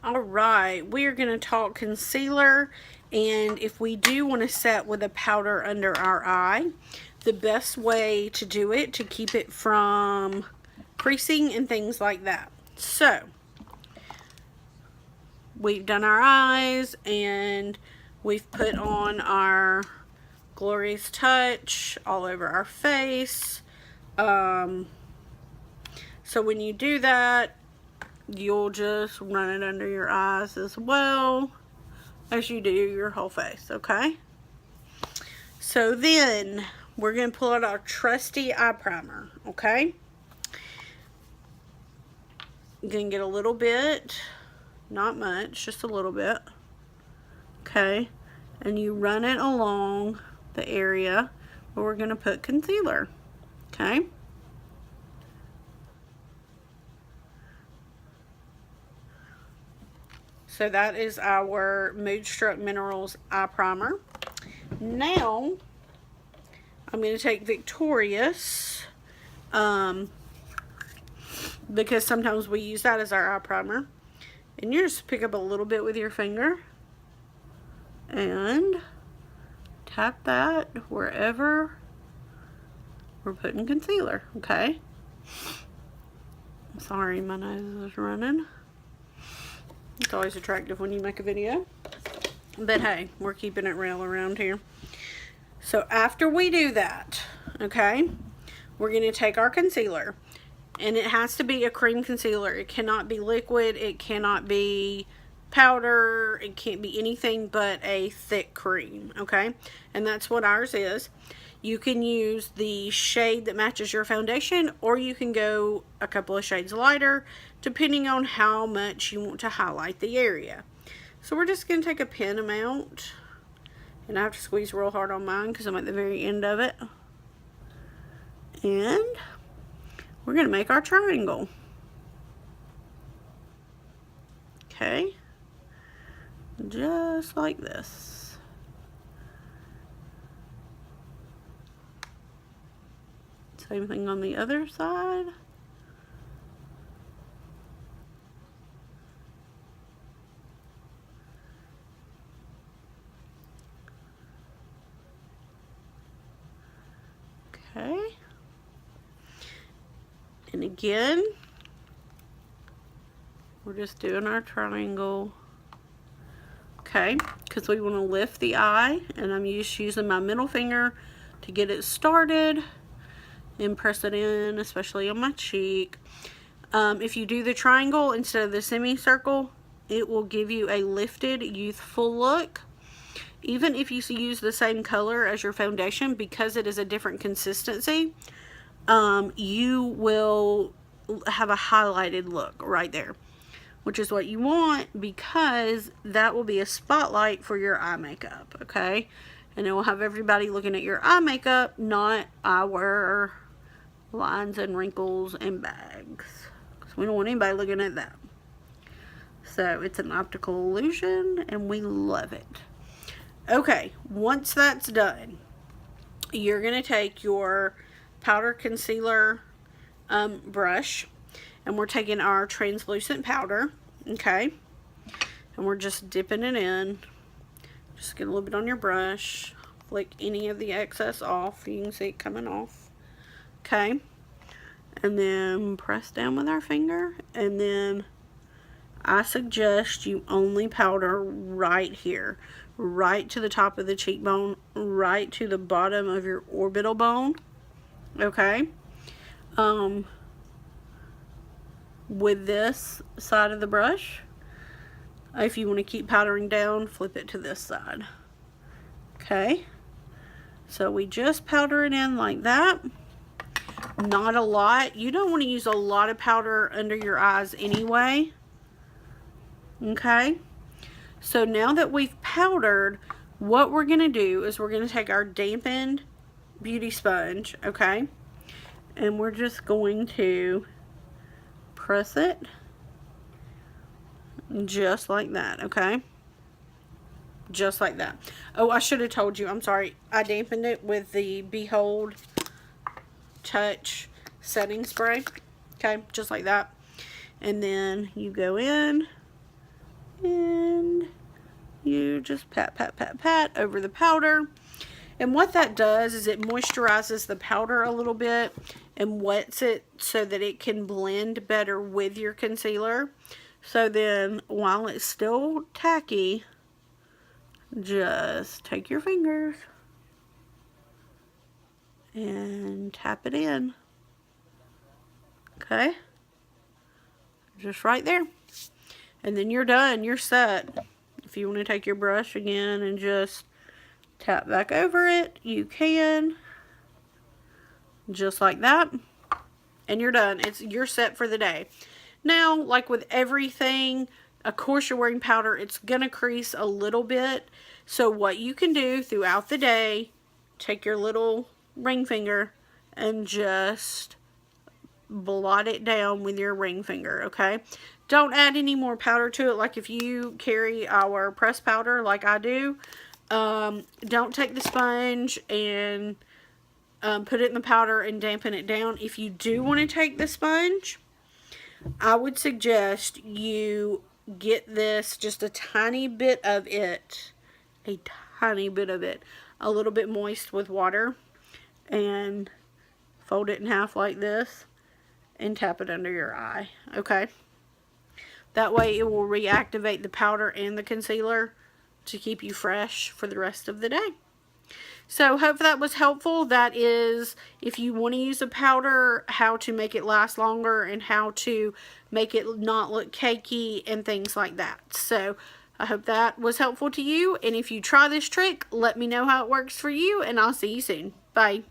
Alright, we are going to talk concealer, and if we do want to set with a powder under our eye, the best way to do it to keep it from creasing and things like that. So, we've done our eyes and we've put on our Glorious Touch all over our face. So when you do that, you'll just run it under your eyes as well as you do your whole face, okay? So then we're going to pull out our trusty eye primer, okay? You're going to get a little bit, not much, just a little bit, okay? And you run it along the area where we're going to put concealer, okay? So that is our Moodstruck Minerals eye primer. Now, I'm going to take Victorious, because sometimes we use that as our eye primer. And you just pick up a little bit with your finger and tap that wherever we're putting concealer, okay? Sorry, my nose is running. It's always attractive when you make a video. But hey, we're keeping it real around here. So after we do that, okay, we're going to take our concealer. And it has to be a cream concealer. It cannot be liquid. It cannot be powder. It can't be anything but a thick cream, okay? And that's what ours is. You can use the shade that matches your foundation, or you can go a couple of shades lighter, depending on how much you want to highlight the area. So we're just going to take a pin amount, and I have to squeeze real hard on mine because I'm at the very end of it. And we're going to make our triangle. Okay, just like this. Same thing on the other side. Okay. And again, we're just doing our triangle. Okay, because we want to lift the eye, and I'm just using my middle finger to get it started and press it in, especially on my cheek. If you do the triangle instead of the semicircle, it will give you a lifted, youthful look. Even if you use the same color as your foundation, because it is a different consistency, you will have a highlighted look right there, which is what you want, because that will be a spotlight for your eye makeup, okay? And it will have everybody looking at your eye makeup, not eyewear, lines and wrinkles and bags, because we don't want anybody looking at that. So it's an optical illusion, and we love it. Okay, once that's done, you're going to take your powder concealer brush, and we're taking our translucent powder, okay, and we're just dipping it in. Just get a little bit on your brush, flick any of the excess off. You can see it coming off, okay, and then press down with our finger, and then I suggest you only powder right here, right to the top of the cheekbone, right to the bottom of your orbital bone, okay? With this side of the brush, if you want to keep powdering down, flip it to this side, okay? So we just powder it in like that. Not a lot. You don't want to use a lot of powder under your eyes anyway, okay? So now that we've powdered, what we're going to do is we're going to take our dampened beauty sponge, okay? And we're just going to press it just like that, okay? Just like that. Oh, I should have told you, I'm sorry. I dampened it with the Behold Touch setting spray, okay? Just like that. And then you go in And you just pat, pat, pat, pat over the powder. And what that does is it moisturizes the powder a little bit and wets it so that it can blend better with your concealer. So then, while it's still tacky, just take your fingers and tap it in. Okay? Just right there. And then you're done. You're set. If you want to take your brush again and just tap back over it, you can. Just like that. And you're done. You're set for the day. Now, like with everything, of course you're wearing powder, it's going to crease a little bit. So what you can do throughout the day, take your little ring finger and just blot it down with your ring finger, okay? Don't add any more powder to it. Like if you carry our pressed powder like I do, don't take the sponge and put it in the powder and dampen it down. If you do want to take the sponge, I would suggest you get this, just a tiny bit of it, a little bit moist with water, and fold it in half like this and tap it under your eye, okay? That way it will reactivate the powder and the concealer to keep you fresh for the rest of the day. So hope that was helpful. That is, if you want to use a powder, how to make it last longer and how to make it not look cakey and things like that. So I hope that was helpful to you. And if you try this trick, let me know how it works for you, and I'll see you soon. Bye.